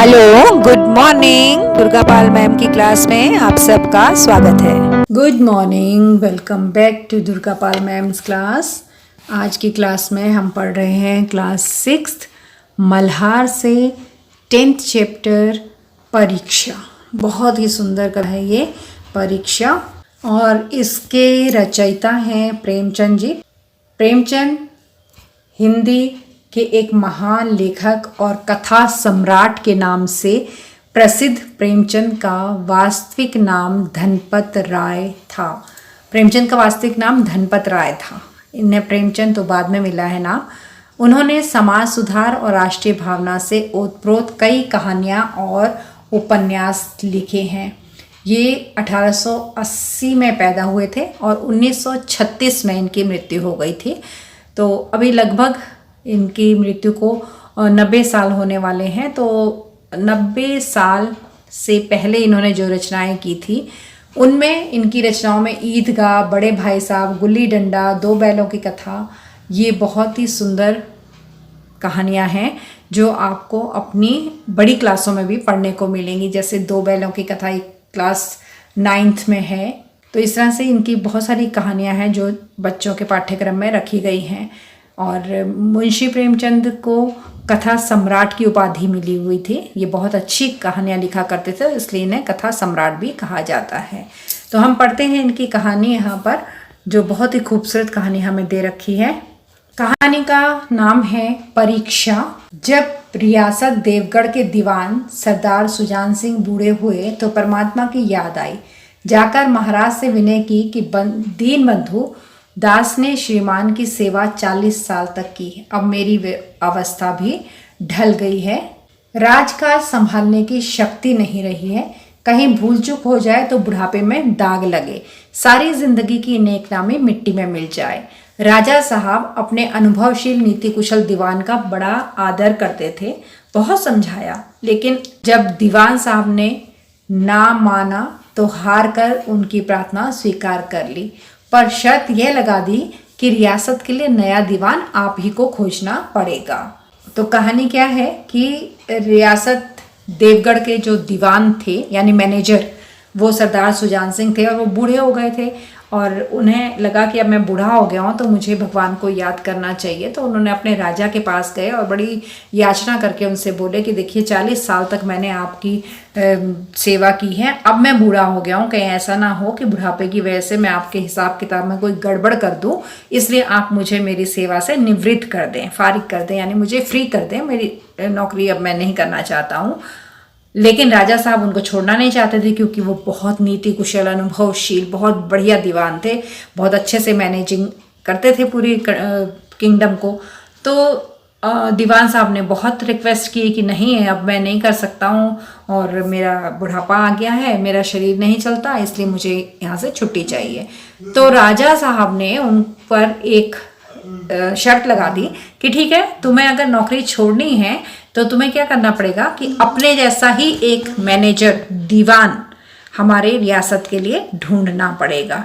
Hello, good morning. Durga Pal ma'am की class में आप सबका स्वागत है। Good morning, welcome back to Durga Pal ma'am's class. आज की क्लास में हम पढ़ रहे हैं क्लास 6 मल्हार से 10th चैप्टर परीक्षा। बहुत ही सुंदर कथा है ये परीक्षा, और इसके रचयिता हैं प्रेमचंद जी। प्रेमचंद हिंदी के एक महान लेखक और कथा सम्राट के नाम से प्रसिद्ध प्रेमचंद का वास्तविक नाम धनपत राय था। प्रेमचंद का वास्तविक नाम धनपत राय था। इन्हें प्रेमचंद तो बाद में मिला है नाम। उन्होंने समाज सुधार और राष्ट्रीय भावना से ओतप्रोत कई कहानियाँ और उपन्यास लिखे हैं। ये 1880 में पैदा हुए थे और 1936 में इनकी मृत्यु हो गई थी। तो अभी लगभग इनकी मृत्यु को 90 साल होने वाले हैं। तो 90 साल से पहले इन्होंने जो रचनाएं की थी, उनमें इनकी रचनाओं में ईदगाह, बड़े भाई साहब, गुल्ली डंडा, दो बैलों की कथा, ये बहुत ही सुंदर कहानियां हैं जो आपको अपनी बड़ी क्लासों में भी पढ़ने को मिलेंगी। जैसे दो बैलों की कथा एक क्लास 9th में है। तो इस तरह से इनकी बहुत सारी कहानियां हैं जो बच्चों के पाठ्यक्रम में रखी गई हैं। और मुंशी प्रेमचंद को कथा सम्राट की उपाधि मिली हुई थी। ये बहुत अच्छी कहानियाँ लिखा करते थे, इसलिए इन्हें कथा सम्राट भी कहा जाता है। तो हम पढ़ते हैं इनकी कहानी यहाँ पर, जो बहुत ही खूबसूरत कहानी हमें दे रखी है। कहानी का नाम है परीक्षा। जब रियासत देवगढ़ के दीवान सरदार सुजान सिंह बूढ़े हुए तो परमात्मा की याद आई। जाकर महाराज से विनय की कि दीन बंधु दास ने श्रीमान की सेवा 40 साल तक की। अब मेरी अवस्था भी ढल गई है, राजकाज संभालने की शक्ति नहीं रही है। कहीं भूल चूक हो जाए तो बुढ़ापे में दाग लगे, सारी जिंदगी की नेकनामी मिट्टी में मिल जाए। राजा साहब अपने अनुभवशील नीति कुशल दीवान का बड़ा आदर करते थे। बहुत समझाया, लेकिन जब दीवान साहब ने ना माना तो हार कर उनकी प्रार्थना स्वीकार कर ली, पर शर्त यह लगा दी कि रियासत के लिए नया दीवान आप ही को खोजना पड़ेगा। तो कहानी क्या है कि रियासत देवगढ़ के जो दीवान थे यानी मैनेजर, वो सरदार सुजान सिंह थे और वो बूढ़े हो गए थे और उन्हें लगा कि अब मैं बूढ़ा हो गया हूँ तो मुझे भगवान को याद करना चाहिए। तो उन्होंने अपने राजा के पास गए और बड़ी याचना करके उनसे बोले कि देखिए 40 साल तक मैंने आपकी सेवा की है, अब मैं बूढ़ा हो गया हूँ, कहीं ऐसा ना हो कि बुढ़ापे की वजह से मैं आपके हिसाब किताब में कोई गड़बड़ कर दूँ, इसलिए आप मुझे मेरी सेवा से निवृत्त कर दें, फारिग कर दें, यानी मुझे फ्री कर दें, मेरी नौकरी अब मैं नहीं करना चाहता हूँ। लेकिन राजा साहब उनको छोड़ना नहीं चाहते थे, क्योंकि वो बहुत नीति कुशल, अनुभवशील, बहुत बढ़िया दीवान थे, बहुत अच्छे से मैनेजिंग करते थे पूरी किंगडम को। तो दीवान साहब ने बहुत रिक्वेस्ट की कि नहीं, अब मैं नहीं कर सकता हूँ और मेरा बुढ़ापा आ गया है, मेरा शरीर नहीं चलता, इसलिए मुझे यहाँ से छुट्टी चाहिए। तो राजा साहब ने उन पर एक शर्त लगा दी कि ठीक है, तुम्हें अगर नौकरी छोड़नी है तो तुम्हें क्या करना पड़ेगा कि अपने जैसा ही एक मैनेजर, दीवान हमारे रियासत के लिए ढूंढना पड़ेगा।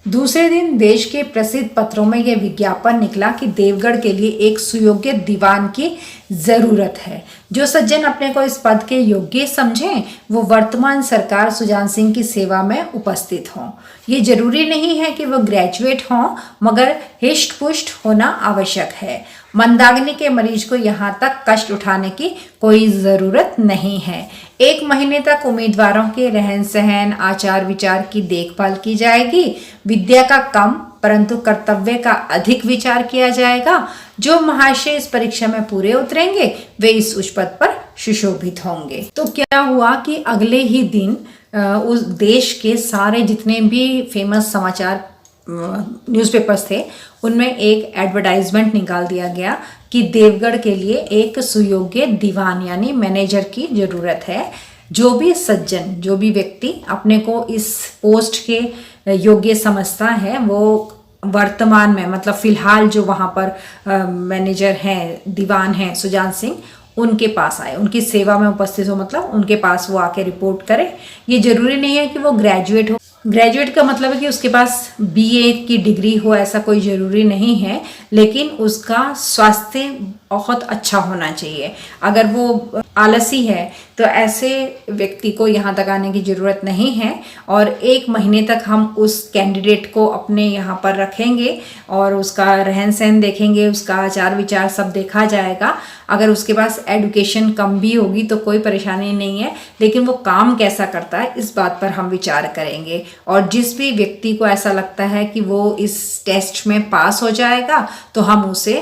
दूसरे दिन देश के प्रसिद्ध पत्रों में यह विज्ञापन निकला कि देवगढ़ के लिए एक सुयोग्य दीवान की जरूरत है। जो सज्जन अपने को इस पद के योग्य समझें, वो वर्तमान सरकार सुजान सिंह की सेवा में उपस्थित हों। ये जरूरी नहीं है कि वो ग्रेजुएट हों, मगर हिष्ट पुष्ट होना आवश्यक है। मंदाग्नि के मरीज को यहाँ तक कष्ट उठाने की कोई ज़रूरत नहीं है। 1 महीने तक उम्मीदवारों के रहन सहन, आचार विचार की देखभाल की जाएगी। विद्या का कम परंतु कर्तव्य का अधिक विचार किया जाएगा। जो महाशय इस परीक्षा में पूरे उतरेंगे वे इस उच्च पद पर सुशोभित होंगे। तो क्या हुआ कि अगले ही दिन उस देश के सारे जितने भी फेमस समाचार न्यूज़पेपर्स थे, उनमें एक एडवर्टाइजमेंट निकाल दिया गया कि देवगढ़ के लिए एक सुयोग्य दीवान यानी मैनेजर की ज़रूरत है। जो भी सज्जन, जो भी व्यक्ति अपने को इस पोस्ट के योग्य समझता है, वो वर्तमान में, मतलब फिलहाल जो वहाँ पर मैनेजर हैं, दीवान हैं सुजान सिंह, उनके पास आए, उनकी सेवा में उपस्थित हो, मतलब उनके पास वो आके रिपोर्ट करे। ये जरूरी नहीं है कि वो ग्रेजुएट हो। ग्रेजुएट का मतलब है कि उसके पास बीए की डिग्री हो, ऐसा कोई ज़रूरी नहीं है, लेकिन उसका स्वास्थ्य बहुत अच्छा होना चाहिए। अगर वो आलसी है तो ऐसे व्यक्ति को यहाँ तक आने की ज़रूरत नहीं है, और 1 महीने तक हम उस कैंडिडेट को अपने यहाँ पर रखेंगे और उसका रहन सहन देखेंगे, उसका आचार विचार सब देखा जाएगा। अगर उसके पास एडुकेशन कम भी होगी तो कोई परेशानी नहीं है, लेकिन वो काम कैसा करता है इस बात पर हम विचार करेंगे। और जिस भी व्यक्ति को ऐसा लगता है कि वो इस टेस्ट में पास हो जाएगा तो हम उसे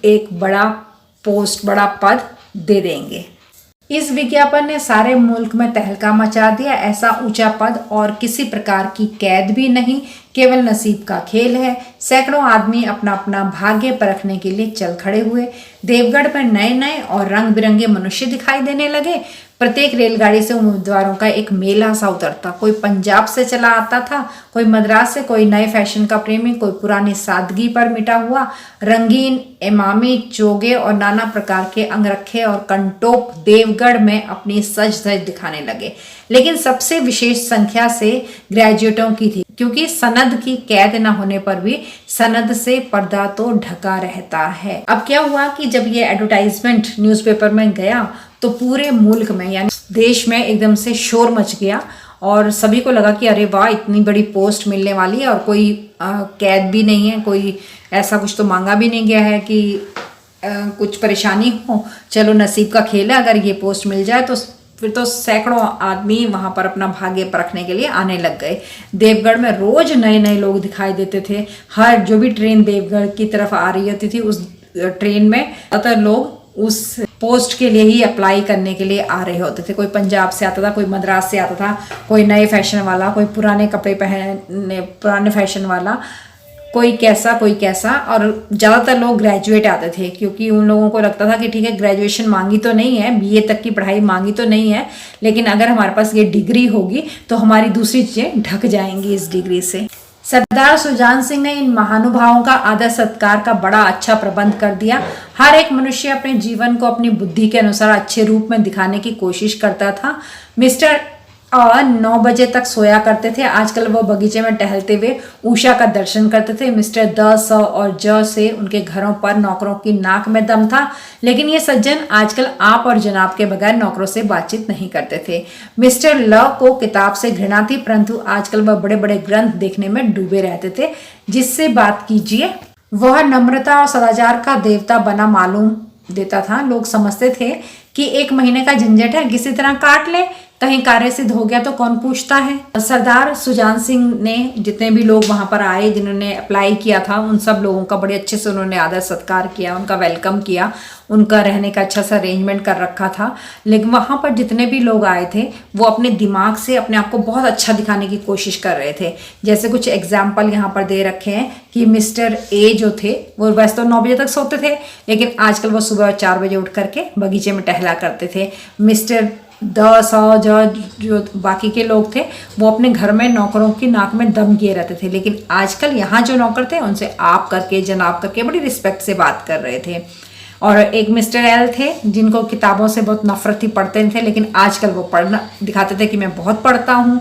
एक बड़ा पोस्ट, बड़ा पद दे देंगे। इस विज्ञापन ने सारे मुल्क में तहलका मचा दिया। ऐसा ऊंचा पद और किसी प्रकार की कैद भी नहीं, केवल नसीब का खेल है। सैकड़ों आदमी अपना अपना भाग्य परखने के लिए चल खड़े हुए। देवगढ़ में नए नए और रंग बिरंगे मनुष्य दिखाई देने लगे। प्रत्येक रेलगाड़ी से उम्मीदवारों का एक मेला सा उतरता। कोई पंजाब से चला आता था, कोई मद्रास से, कोई नए फैशन का प्रेमी, कोई पुरानी सादगी पर मिटा हुआ। रंगीन इमामी, चोगे और नाना प्रकार के अंगरखे और कंटोप देवगढ़ में अपनी सज धज दिखाने लगे। लेकिन सबसे विशेष संख्या से ग्रेजुएटों की थी, क्योंकि सनद की कैद न होने पर भी सनद से पर्दा तो ढका रहता है। अब क्या हुआ कि जब ये एडवर्टाइजमेंट न्यूज़पेपर में गया तो पूरे मुल्क में यानी देश में एकदम से शोर मच गया, और सभी को लगा कि अरे वाह, इतनी बड़ी पोस्ट मिलने वाली है और कोई कैद भी नहीं है, कोई ऐसा कुछ तो मांगा भी नहीं गया है कि कुछ परेशानी हो। चलो नसीब का खेल है, अगर ये पोस्ट मिल जाए तो फिर तो सैकड़ों आदमी वहां पर अपना भाग्य परखने के लिए आने लग गए। देवगढ़ में रोज नए नए लोग दिखाई देते थे। हर जो भी ट्रेन देवगढ़ की तरफ आ रही होती थी, उस ट्रेन में ज़्यादातर लोग उस पोस्ट के लिए ही अप्लाई करने के लिए आ रहे होते थे। कोई पंजाब से आता था, कोई मद्रास से आता था, कोई नए फैशन वाला, कोई पुराने कपड़े पहने, पुराने फैशन वाला, कोई कैसा कोई कैसा। और ज़्यादातर लोग ग्रेजुएट आते थे, क्योंकि उन लोगों को लगता था कि ठीक है, ग्रेजुएशन मांगी तो नहीं है, बीए तक की पढ़ाई मांगी तो नहीं है, लेकिन अगर हमारे पास ये डिग्री होगी तो हमारी दूसरी चीज़ें ढक जाएंगी इस डिग्री से। सरदार सुजान सिंह ने इन महानुभावों का आदर सत्कार का बड़ा अच्छा प्रबंध कर दिया। हर एक मनुष्य अपने जीवन को अपनी बुद्धि के अनुसार अच्छे रूप में दिखाने की कोशिश करता था। मिस्टर 9 बजे तक सोया करते थे। आजकल वो बगीचे में टहलते हुए उषा का दर्शन करते थे। मिस्टर द, स और ज से उनके घरों पर नौकरों की नाक में दम था, लेकिन ये सज्जन आजकल आप और जनाब के बगैर नौकरों से बातचीत नहीं करते थे। मिस्टर ल को किताब से घृणा थी, परंतु आजकल वह बड़े बड़े ग्रंथ देखने में डूबे रहते थे। जिससे बात कीजिए वह नम्रता और सदाचार का देवता बना मालूम देता था। लोग समझते थे कि 1 महीने का झंझट है, किसी तरह काट ले, कहीं कार्य सिद्ध हो गया तो कौन पूछता है। सरदार सुजान सिंह ने जितने भी लोग वहां पर आए, जिन्होंने अप्लाई किया था, उन सब लोगों का बड़े अच्छे से उन्होंने आदर सत्कार किया, उनका वेलकम किया, उनका रहने का अच्छा सा अरेंजमेंट कर रखा था। लेकिन वहां पर जितने भी लोग आए थे वो अपने दिमाग से अपने आप को बहुत अच्छा दिखाने की कोशिश कर रहे थे। जैसे कुछ एग्जाम्पल यहाँ पर दे रखे हैं कि मिस्टर ए जो थे वो वैसे तो 9 बजे तक सोते थे, लेकिन आजकल वो सुबह 4 बजे उठ करके बगीचे में टहला करते थे। मिस्टर द, स, ज जो बाकी के लोग थे वो अपने घर में नौकरों की नाक में दम किए रहते थे, लेकिन आजकल यहाँ जो नौकर थे उनसे आप करके, जनाब करके बड़ी रिस्पेक्ट से बात कर रहे थे। और एक मिस्टर एल थे जिनको किताबों से बहुत नफरत ही पढ़ते थे, लेकिन आजकल वो पढ़ना दिखाते थे कि मैं बहुत पढ़ता हूँ।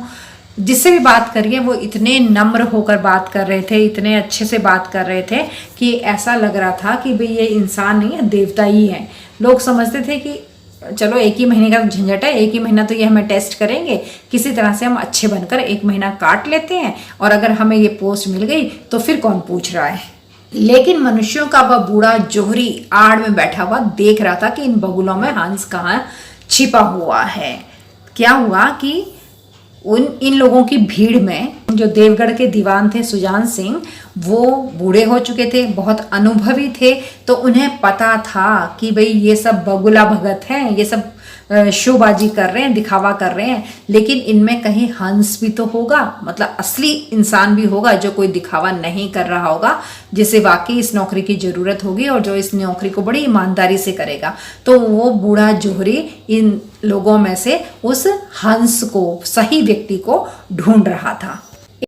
जिससे भी बात करिए वो इतने नम्र होकर बात कर रहे थे, इतने अच्छे से बात कर रहे थे कि ऐसा लग रहा था कि भाई ये इंसान नहीं है, देवता ही है। लोग समझते थे कि चलो 1 ही महीने का झंझट है, 1 ही महीना तो ये हमें टेस्ट करेंगे, किसी तरह से हम अच्छे बनकर 1 महीना काट लेते हैं, और अगर हमें ये पोस्ट मिल गई तो फिर कौन पूछ रहा है। लेकिन मनुष्यों का वह बूढ़ा जोहरी आड़ में बैठा हुआ देख रहा था कि इन बगुलों में हंस कहाँ छिपा हुआ है। क्या हुआ कि इन लोगों की भीड़ में जो देवगढ़ के दीवान थे सुजान सिंह, वो बूढ़े हो चुके थे, बहुत अनुभवी थे, तो उन्हें पता था कि भाई ये सब बगुला भगत हैं, ये सब शोबाजी कर रहे हैं, दिखावा कर रहे हैं, लेकिन इनमें कहीं हंस भी तो होगा, मतलब असली इंसान भी होगा जो कोई दिखावा नहीं कर रहा होगा, जिसे वाकई इस नौकरी की ज़रूरत होगी और जो इस नौकरी को बड़ी ईमानदारी से करेगा। तो वो बूढ़ा जोहरी इन लोगों में से उस हंस को, सही व्यक्ति को ढूंढ रहा था।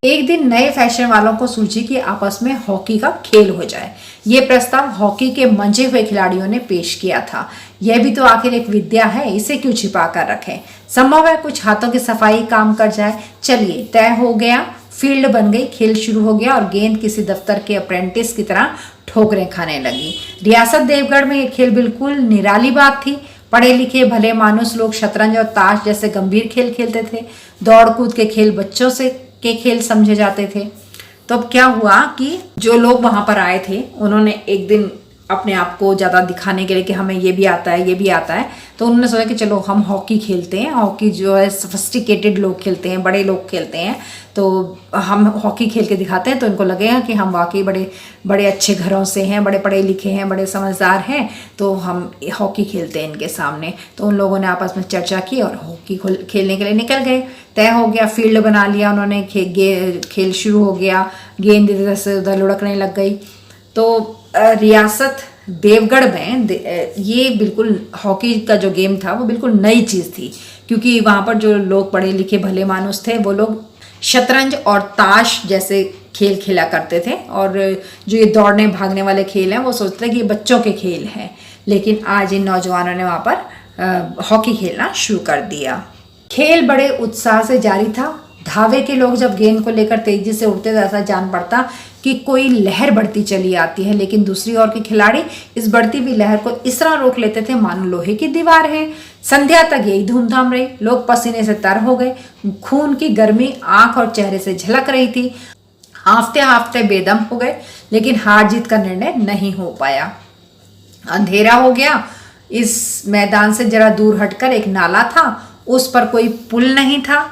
एक दिन नए फैशन वालों को सूझी कि आपस में हॉकी का खेल हो जाए। ये प्रस्ताव हॉकी के मंजे हुए खिलाड़ियों ने पेश किया था। यह भी तो आखिर एक विद्या है, इसे क्यों छिपा कर रखें। संभव है कुछ हाथों की सफाई काम कर जाए। चलिए, तय हो गया। फील्ड बन गई, खेल शुरू हो गया और गेंद किसी दफ्तर के अप्रेंटिस की तरह ठोकरें खाने लगी। रियासत देवगढ़ में ये खेल बिल्कुल निराली बात थी। पढ़े लिखे भले मानुस लोग शतरंज और ताश जैसे गंभीर खेल खेलते थे। दौड़ कूद के खेल बच्चों से के खेल समझे जाते थे। तो अब क्या हुआ कि जो लोग वहां पर आए थे उन्होंने एक दिन अपने आप को ज़्यादा दिखाने के लिए कि हमें ये भी आता है, ये भी आता है, तो उन्होंने सोचा कि चलो हम हॉकी खेलते हैं। हॉकी जो है सोफिस्टिकेटेड लोग खेलते हैं, बड़े लोग खेलते हैं, तो हम हॉकी खेल के दिखाते हैं। तो इनको लगेगा कि हम वाकई बड़े बड़े अच्छे घरों से हैं, बड़े पढ़े लिखे हैं, बड़े समझदार हैं, तो हम हॉकी खेलते हैं इनके सामने। तो उन लोगों ने आपस में चर्चा की और हॉकी खेलने के लिए निकल गए। तय हो गया, फील्ड बना लिया उन्होंने, खेल शुरू हो गया। गेंद इधर से उधर लुढ़कने लग गई। तो रियासत देवगढ़ में ये बिल्कुल हॉकी का जो गेम था वो बिल्कुल नई चीज़ थी, क्योंकि वहाँ पर जो लोग पढ़े लिखे भले मानुस थे वो लोग शतरंज और ताश जैसे खेल खेला करते थे, और जो ये दौड़ने भागने वाले खेल हैं वो सोचते थे कि ये बच्चों के खेल हैं। लेकिन आज इन नौजवानों ने वहाँ पर हॉकी खेलना शुरू कर दिया। खेल बड़े उत्साह से जारी था। धावे के लोग जब गेंद को लेकर तेजी से उड़ते थे ऐसा जान पड़ता कि कोई लहर बढ़ती चली आती है, लेकिन दूसरी ओर के खिलाड़ी इस बढ़ती हुई लहर को इस तरह रोक लेते थे मानो लोहे की दीवार है। संध्या तक यही धूमधाम रही। लोग पसीने से तर हो गए। खून की गर्मी आंख और चेहरे से झलक रही थी। हांफते हांफते बेदम हो गए, लेकिन हार जीत का निर्णय नहीं हो पाया। अंधेरा हो गया। इस मैदान से जरा दूर हटकर एक नाला था, उस पर कोई पुल नहीं था।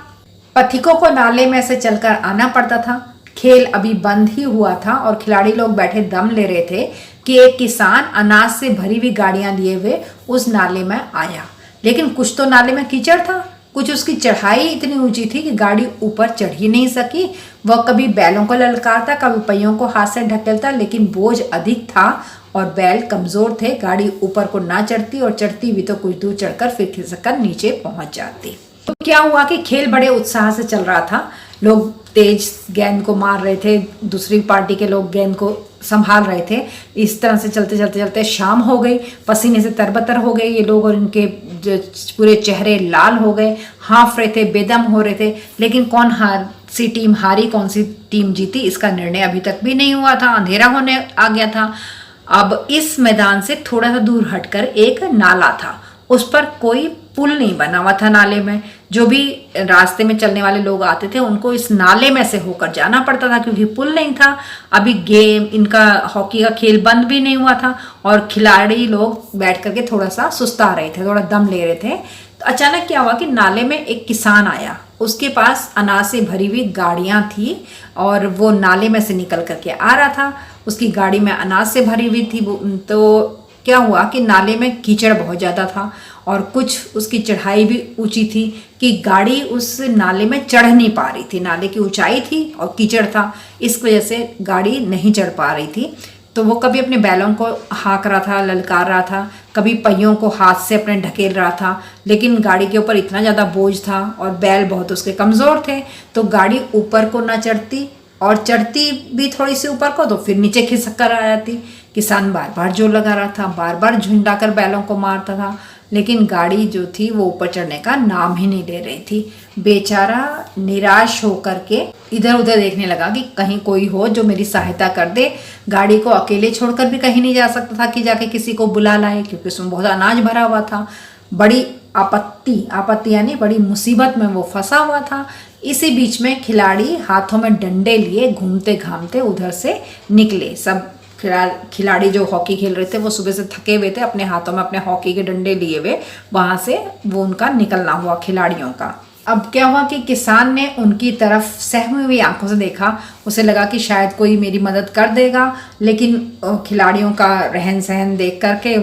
पथिकों को नाले में से चलकर आना पड़ता था। खेल अभी बंद ही हुआ था और खिलाड़ी लोग बैठे दम ले रहे थे कि एक किसान अनाज से भरी हुई गाड़ियां लिए हुए उस नाले में आया। लेकिन कुछ तो नाले में कीचड़ था, कुछ उसकी चढ़ाई इतनी ऊंची थी कि गाड़ी ऊपर चढ़ ही नहीं सकी। वह कभी बैलों को ललकारता, कभी पहियों को हाथ से ढकेलता, लेकिन बोझ अधिक था और बैल कमजोर थे। गाड़ी ऊपर को ना चढ़ती और चढ़ती भी तो कुछ दूर चढ़कर फिर खिसककर नीचे पहुंच जाती। तो क्या हुआ कि खेल बड़े उत्साह से चल रहा था। लोग तेज गेंद को मार रहे थे, दूसरी पार्टी के लोग गेंद को संभाल रहे थे। इस तरह से चलते चलते चलते शाम हो गई। पसीने से तरबतर हो गए ये लोग और इनके पूरे चेहरे लाल हो गए, हाँफ रहे थे, बेदम हो रहे थे। लेकिन कौन सी टीम हारी, कौन सी टीम जीती, इसका निर्णय अभी तक भी नहीं हुआ था। अंधेरा होने आ गया था। अब इस मैदान से थोड़ा सा दूर हटकर एक नाला था, उस पर कोई पुल नहीं बना हुआ था। नाले में जो भी रास्ते में चलने वाले लोग आते थे उनको इस नाले में से होकर जाना पड़ता था, क्योंकि पुल नहीं था। अभी गेम इनका हॉकी का खेल बंद भी नहीं हुआ था और खिलाड़ी लोग बैठ करके थोड़ा सा सुस्ता रहे थे, थोड़ा दम ले रहे थे। तो अचानक क्या हुआ कि नाले में एक किसान आया। उसके पास अनाज से भरी हुई गाड़ियां थी और वो नाले में से निकल करके आ रहा था। उसकी गाड़ी में अनाज से भरी हुई थी। तो क्या हुआ कि नाले में कीचड़ बहुत ज़्यादा था और कुछ उसकी चढ़ाई भी ऊंची थी कि गाड़ी उस नाले में चढ़ नहीं पा रही थी। नाले की ऊंचाई थी और कीचड़ था, इस वजह से गाड़ी नहीं चढ़ पा रही थी। तो वो कभी अपने बैलों को हाँक रहा था, ललकार रहा था, कभी पहियों को हाथ से अपने ढकेल रहा था, लेकिन गाड़ी के ऊपर इतना ज़्यादा बोझ था और बैल बहुत उसके कमज़ोर थे। तो गाड़ी ऊपर को ना चढ़ती और चढ़ती भी थोड़ी सी ऊपर को तो फिर नीचे खिसक कर आ जाती। किसान बार बार जोर लगा रहा था, बार बार झुंडा कर बैलों को मारता था, लेकिन गाड़ी जो थी वो ऊपर चढ़ने का नाम ही नहीं ले रही थी। बेचारा निराश होकर के इधर उधर देखने लगा कि कहीं कोई हो जो मेरी सहायता कर दे। गाड़ी को अकेले छोड़कर भी कहीं नहीं जा सकता था कि जाके किसी को बुला लाए, क्योंकि उसमें बहुत अनाज भरा हुआ था। बड़ी आपत्ति यानी बड़ी मुसीबत में वो फंसा हुआ था। इसी बीच में खिलाड़ी हाथों में डंडे लिए घूमते घामते उधर से निकले। सब खिलाड़ी जो हॉकी खेल रहे थे वो सुबह से थके हुए थे, अपने हाथों में अपने हॉकी के डंडे लिए हुए वहां से वो उनका निकलना हुआ खिलाड़ियों का। अब क्या हुआ कि किसान ने उनकी तरफ सहमी हुई आंखों से देखा। उसे लगा कि शायद कोई मेरी मदद कर देगा, लेकिन खिलाड़ियों का रहन सहन देख करके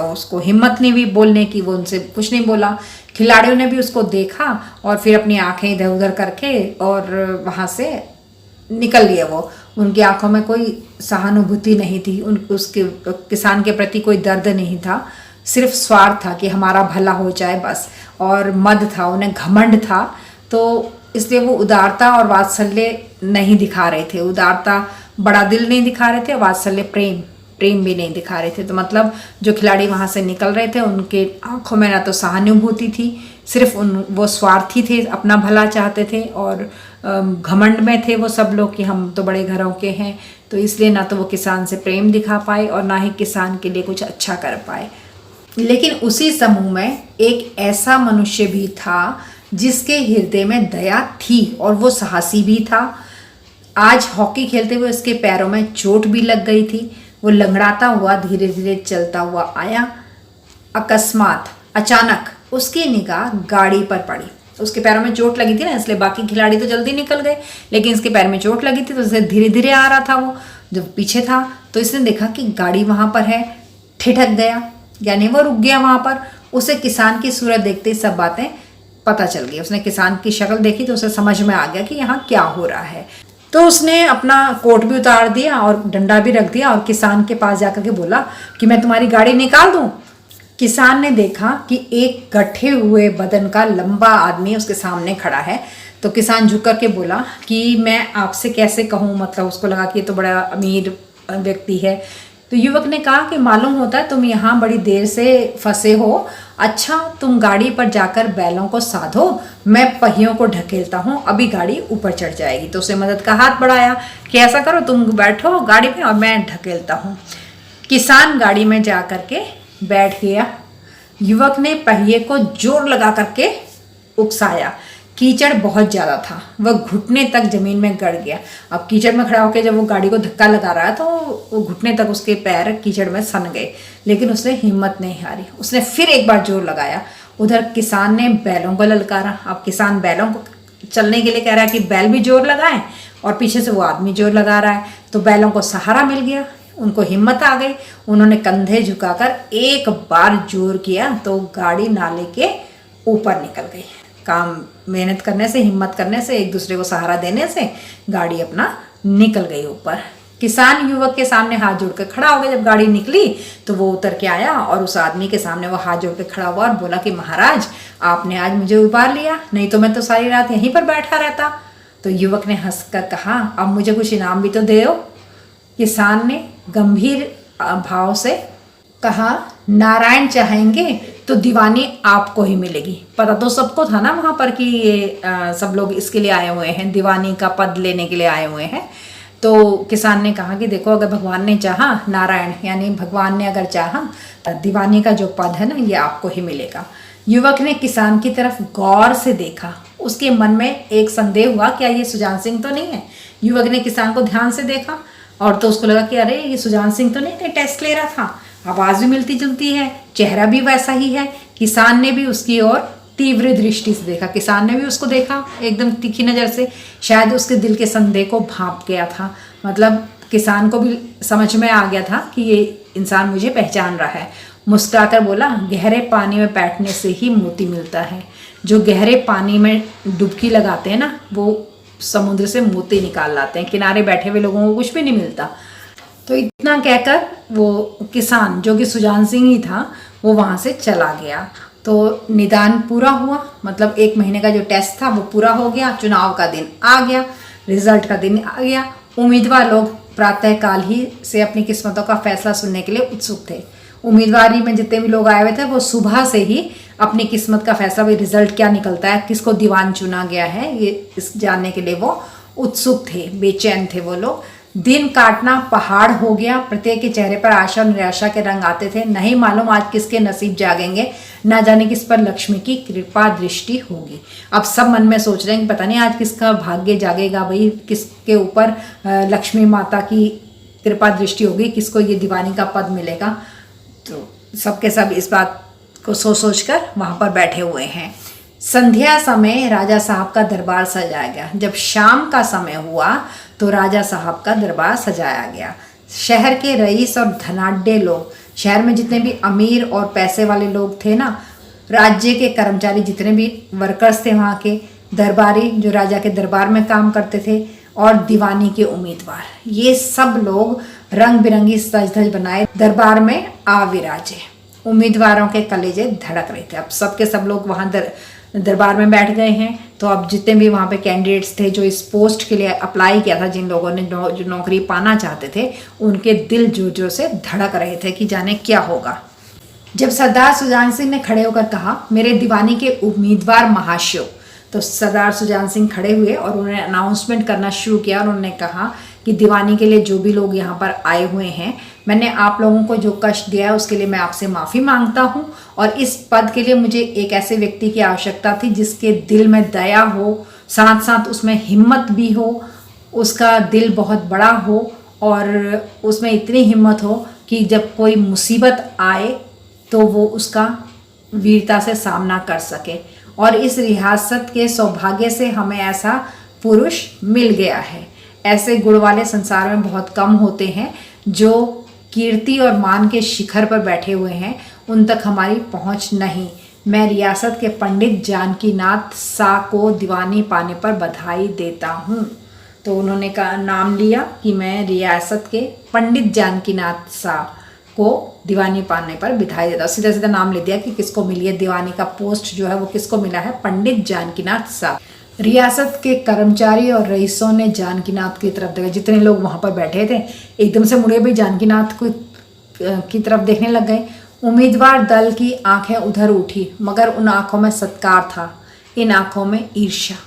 उसको हिम्मत नहीं हुई बोलने की, वो उनसे कुछ नहीं बोला। खिलाड़ियों ने भी उसको देखा और फिर अपनी आंखें इधर उधर करके और वहाँ से निकल लिए। वो उनकी आंखों में कोई सहानुभूति नहीं थी, उसके किसान के प्रति कोई दर्द नहीं था, सिर्फ स्वार्थ था कि हमारा भला हो जाए बस। और मद था, उन्हें घमंड था, तो इसलिए वो उदारता और वात्सल्य नहीं दिखा रहे थे। उदारता, बड़ा दिल नहीं दिखा रहे थे, वात्सल्य प्रेम भी नहीं दिखा रहे थे। तो मतलब जो खिलाड़ी वहाँ से निकल रहे थे उनके आंखों में ना तो सहानुभूति थी, सिर्फ वो स्वार्थी थे, अपना भला चाहते थे और घमंड में थे वो सब लोग कि हम तो बड़े घरों के हैं, तो इसलिए ना तो वो किसान से प्रेम दिखा पाए और ना ही किसान के लिए कुछ अच्छा कर पाए। लेकिन उसी समूह में एक ऐसा मनुष्य भी था जिसके हृदय में दया थी और वो साहसी भी था। आज हॉकी खेलते हुए उसके पैरों में चोट भी लग गई थी। वो लंगड़ाता हुआ धीरे धीरे चलता हुआ आया। अचानक उसकी निगाह गाड़ी पर पड़ी। उसके पैरों में चोट लगी थी ना, इसलिए बाकी खिलाड़ी तो जल्दी निकल गए, लेकिन इसके पैर में चोट लगी थी तो उसे धीरे धीरे आ रहा था। वो जब पीछे था तो इसने देखा कि गाड़ी वहां पर है, ठिठक गया, यानी वो रुक गया वहां पर। उसे किसान की सूरत देखते ही सब बातें पता चल गई। उसने किसान की शक्ल देखी तो उसे समझ में आ गया कि यहाँ क्या हो रहा है। तो उसने अपना कोट भी उतार दिया और डंडा भी रख दिया और किसान के पास जाकर के बोला कि मैं तुम्हारी गाड़ी निकाल दूं। किसान ने देखा कि एक गठे हुए बदन का लंबा आदमी उसके सामने खड़ा है। तो किसान झुक कर के बोला कि मैं आपसे कैसे कहूँ, मतलब उसको लगा कि ये तो बड़ा अमीर व्यक्ति है। तो युवक ने कहा कि मालूम होता है तुम यहाँ बड़ी देर से फंसे हो, अच्छा तुम गाड़ी पर जाकर बैलों को साधो, मैं पहियों को ढकेलता हूँ, अभी गाड़ी ऊपर चढ़ जाएगी। तो उसे मदद का हाथ बढ़ाया कि ऐसा करो तुम बैठो गाड़ी में और मैं ढकेलता हूँ। किसान गाड़ी में जा कर के बैठ गया। युवक ने पहिए को जोर लगा करके उकसाया। कीचड़ बहुत ज़्यादा था, वह घुटने तक ज़मीन में गड़ गया। अब कीचड़ में खड़ा होकर जब वो गाड़ी को धक्का लगा रहा है तो वो घुटने तक उसके पैर कीचड़ में सन गए, लेकिन उसने हिम्मत नहीं हारी। उसने फिर एक बार जोर लगाया। उधर किसान ने बैलों को ललकारा। अब किसान बैलों को चलने के लिए कह रहा है कि बैल भी जोर लगाएं, और पीछे से वो आदमी जोर लगा रहा है। तो बैलों को सहारा मिल गया, उनको हिम्मत आ गई। उन्होंने कंधे झुकाकर एक बार जोर किया तो गाड़ी नाले के ऊपर निकल गई। काम मेहनत करने से, हिम्मत करने से, एक दूसरे को सहारा देने से गाड़ी अपना निकल गई ऊपर। किसान युवक के सामने हाथ जोड़कर खड़ा हो गया। जब गाड़ी निकली तो वो उतर के आया और उस आदमी के सामने वो हाथ जोड़ के खड़ा हुआ और बोला कि महाराज आपने आज मुझे उबार लिया, नहीं तो मैं तो सारी रात यहीं पर बैठा रहता। तो युवक ने हंसकर कहा अब मुझे कुछ इनाम भी तो दे दो। किसान ने गंभीर भाव से कहा नारायण चाहेंगे तो दीवानी आपको ही मिलेगी। पता तो सबको था ना वहाँ पर कि ये सब लोग इसके लिए आए हुए हैं, दीवानी का पद लेने के लिए आए हुए हैं। तो किसान ने कहा कि देखो अगर भगवान ने चाहा, नारायण यानी भगवान ने अगर चाहा, दीवानी का जो पद है ना ये आपको ही मिलेगा। युवक ने किसान की तरफ गौर से देखा। उसके मन में एक संदेह हुआ, क्या ये सुजान सिंह तो नहीं है। युवक ने किसान को ध्यान से देखा और तो उसको लगा कि अरे ये सुजान सिंह तो नहीं, टेस्ट ले रहा था, आवाज़ भी मिलती जुलती है, चेहरा भी वैसा ही है। किसान ने भी उसकी ओर तीव्र दृष्टि से देखा। किसान ने भी उसको देखा एकदम तीखी नज़र से। शायद उसके दिल के संदेह को भांप गया था, मतलब किसान को भी समझ में आ गया था कि ये इंसान मुझे पहचान रहा है। मुस्कुराकर बोला गहरे पानी में बैठने से ही मोती मिलता है। जो गहरे पानी में डुबकी लगाते हैं ना वो समुद्र से मोती निकाल लाते हैं, किनारे बैठे हुए लोगों को कुछ भी नहीं मिलता। तो इतना कहकर वो किसान जो कि सुजान सिंह ही था वो वहाँ से चला गया। तो निदान पूरा हुआ, मतलब 1 महीने का जो टेस्ट था वो पूरा हो गया। चुनाव का दिन आ गया, रिजल्ट का दिन आ गया। उम्मीदवार लोग प्रातःकाल ही से अपनी किस्मतों का फैसला सुनने के लिए उत्सुक थे। उम्मीदवारी में जितने भी लोग आए हुए थे वो सुबह से ही अपनी किस्मत का फैसला, भाई रिजल्ट क्या निकलता है, किसको दीवान चुना गया है, ये इस जानने के लिए वो उत्सुक थे, बेचैन थे वो लोग। दिन काटना पहाड़ हो गया। प्रत्येक के चेहरे पर आशा और निराशा के रंग आते थे। नहीं मालूम आज किसके नसीब जागेंगे, ना जाने किस पर लक्ष्मी की कृपा दृष्टि होगी। अब सब मन में सोच रहे हैं कि पता नहीं आज किसका भाग्य जागेगा, भाई किसके ऊपर लक्ष्मी माता की कृपा दृष्टि होगी, किसको ये दीवानी का पद मिलेगा। तो सबके सब इस बात को सोच कर वहाँ पर बैठे हुए हैं। संध्या समय राजा साहब का दरबार सजाया गया। जब शाम का समय हुआ तो राजा साहब का दरबार सजाया गया। शहर के रईस और धनाढ्य लोग, शहर में जितने भी अमीर और पैसे वाले लोग थे ना, राज्य के कर्मचारी जितने भी वर्कर्स थे वहाँ के, दरबारी जो राजा के दरबार में काम करते थे, और दीवानी के उम्मीदवार, ये सब लोग रंग बिरंगी सज धज बनाए दरबार में आ विराजे। उम्मीदवारों के कलेजे धड़क रहे थे। अब सब के सब लोग वहाँ दरबार में बैठ गए हैं। तो अब जितने भी वहाँ पे कैंडिडेट्स थे जो इस पोस्ट के लिए अप्लाई किया था, जिन लोगों ने जो नौकरी पाना चाहते थे, उनके दिल जोर जोर से धड़क रहे थे कि जाने क्या होगा। जब सरदार सुजान सिंह ने खड़े होकर कहा, मेरे दीवानी के उम्मीदवार महाशयों, तो सरदार सुजान सिंह खड़े हुए और उन्होंने अनाउंसमेंट करना शुरू किया और उन्होंने कहा कि दीवानी के लिए जो भी लोग यहाँ पर आए हुए हैं, मैंने आप लोगों को जो कष्ट दिया है उसके लिए मैं आपसे माफ़ी मांगता हूँ, और इस पद के लिए मुझे एक ऐसे व्यक्ति की आवश्यकता थी जिसके दिल में दया हो, साथ साथ उसमें हिम्मत भी हो, उसका दिल बहुत बड़ा हो और उसमें इतनी हिम्मत हो कि जब कोई मुसीबत आए तो वो उसका वीरता से सामना कर सके। और इस रियासत के सौभाग्य से हमें ऐसा पुरुष मिल गया है। ऐसे गुण वाले संसार में बहुत कम होते हैं जो कीर्ति और मान के शिखर पर बैठे हुए हैं, उन तक हमारी पहुंच नहीं। मैं रियासत के पंडित जानकीनाथ सा को दीवानी पाने पर बधाई देता हूँ। तो उन्होंने का नाम लिया कि मैं रियासत के पंडित जानकीनाथ सा को दीवानी पाने पर बधाई देता हूँ। सीधा सीधा नाम ले दिया कि किसको मिली है दीवानी का पोस्ट जो है वो किसको मिला है, पंडित जानकीनाथ सा। रियासत के कर्मचारी और रईसों ने जानकीनाथ की तरफ देखा। जितने लोग वहाँ पर बैठे थे एकदम से मुड़े भी जानकीनाथ की तरफ देखने लग गए। उम्मीदवार दल की आंखें उधर उठी, मगर उन आंखों में सत्कार था, इन आंखों में ईर्ष्या।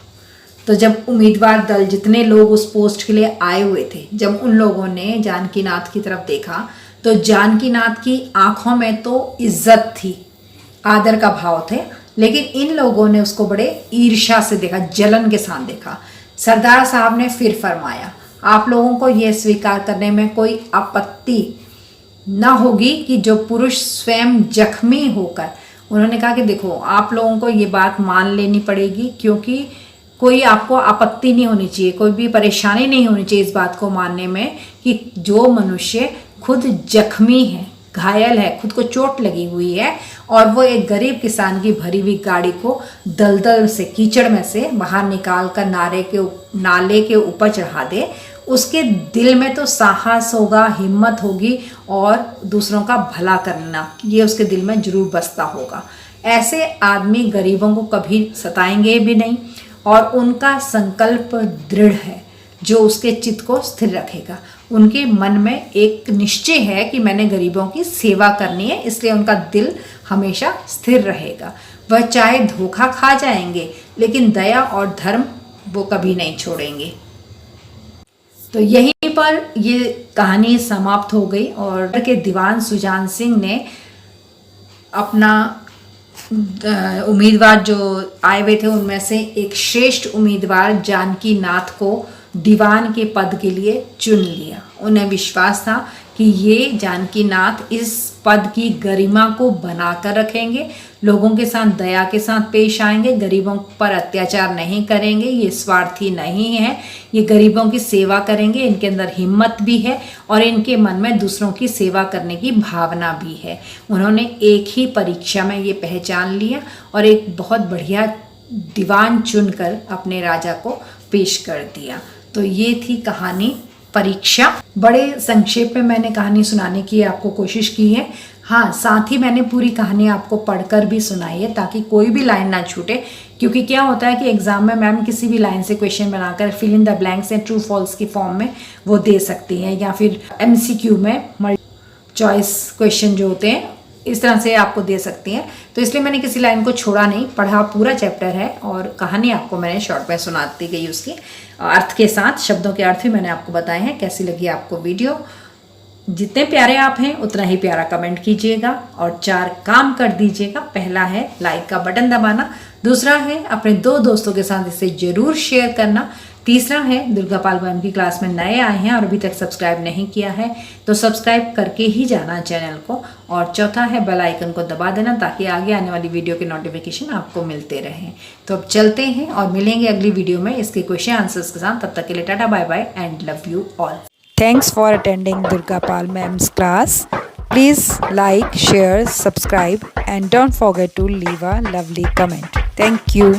तो जब उम्मीदवार दल जितने लोग उस पोस्ट के लिए आए हुए थे, जब उन लोगों ने जानकीनाथ की तरफ देखा तो जानकीनाथ की आंखों में तो इज्जत थी, आदर का भाव थे, लेकिन इन लोगों ने उसको बड़े ईर्ष्या से देखा, जलन के साथ देखा। सरदार साहब ने फिर फरमाया, आप लोगों को यह स्वीकार करने में कोई आपत्ति न होगी कि जो पुरुष स्वयं जख्मी होकर, उन्होंने कहा कि देखो आप लोगों को ये बात मान लेनी पड़ेगी, क्योंकि कोई आपको आपत्ति नहीं होनी चाहिए, कोई भी परेशानी नहीं होनी चाहिए इस बात को मानने में कि जो मनुष्य खुद जख्मी है, घायल है, खुद को चोट लगी हुई है और वो एक गरीब किसान की भरी हुई गाड़ी को दलदल से, कीचड़ में से बाहर निकाल कर नाले के ऊपर चढ़ा दे, उसके दिल में तो साहस होगा, हिम्मत होगी और दूसरों का भला करना ये उसके दिल में जरूर बसता होगा। ऐसे आदमी गरीबों को कभी सताएंगे भी नहीं और उनका संकल्प दृढ़ है जो उसके चित्त को स्थिर रखेगा। उनके मन में एक निश्चय है कि मैंने गरीबों की सेवा करनी है, इसलिए उनका दिल हमेशा स्थिर रहेगा। वह चाहे धोखा खा जाएंगे लेकिन दया और धर्म वो कभी नहीं छोड़ेंगे। तो यहीं पर ये कहानी समाप्त हो गई और के दीवान सुजान सिंह ने अपना उम्मीदवार जो आए हुए थे उनमें से एक श्रेष्ठ उम्मीदवार जानकीनाथ को दीवान के पद के लिए चुन लिया। उन्हें विश्वास था कि ये जानकीनाथ इस पद की गरिमा को बनाकर रखेंगे, लोगों के साथ दया के साथ पेश आएंगे, गरीबों पर अत्याचार नहीं करेंगे, ये स्वार्थी नहीं है, ये गरीबों की सेवा करेंगे, इनके अंदर हिम्मत भी है और इनके मन में दूसरों की सेवा करने की भावना भी है। उन्होंने एक ही परीक्षा में ये पहचान लिया और एक बहुत बढ़िया दीवान चुनकर अपने राजा को पेश कर दिया। तो ये थी कहानी परीक्षा। बड़े संक्षेप में मैंने कहानी सुनाने की आपको कोशिश की है। हाँ, साथ ही मैंने पूरी कहानी आपको पढ़कर भी सुनाई है ताकि कोई भी लाइन ना छूटे, क्योंकि क्या होता है कि एग्जाम में मैम किसी भी लाइन से क्वेश्चन बनाकर फिल इन द ब्लैंक्स या ट्रू फॉल्स की फॉर्म में वो दे सकती हैं, या फिर MCQ में मल्टी चॉइस क्वेश्चन जो होते हैं इस तरह से आपको दे सकती हैं। तो इसलिए मैंने किसी लाइन को छोड़ा नहीं, पढ़ा पूरा चैप्टर है और कहानी आपको मैंने शॉर्ट में सुनाती गई, उसके अर्थ के साथ, शब्दों के अर्थ भी मैंने आपको बताए हैं। कैसी लगी आपको वीडियो? जितने प्यारे आप हैं उतना ही प्यारा कमेंट कीजिएगा और 4 काम कर दीजिएगा। पहला है लाइक का बटन दबाना, दूसरा है अपने 2 दोस्तों के साथ इसे जरूर शेयर करना, तीसरा है दुर्गापाल मैम की क्लास में नए आए हैं और अभी तक सब्सक्राइब नहीं किया है तो सब्सक्राइब करके ही जाना चैनल को, और चौथा है बेल आइकन को दबा देना ताकि आगे आने वाली वीडियो के नोटिफिकेशन आपको मिलते रहें। तो अब चलते हैं और मिलेंगे अगली वीडियो में इसके क्वेश्चन आंसर्स के साथ। तब तक के लिए tata bye bye and love you all. Thanks for attending Durgapal Ma'am's class. Please like, share, subscribe and don't forget to leave a lovely comment. Thank you.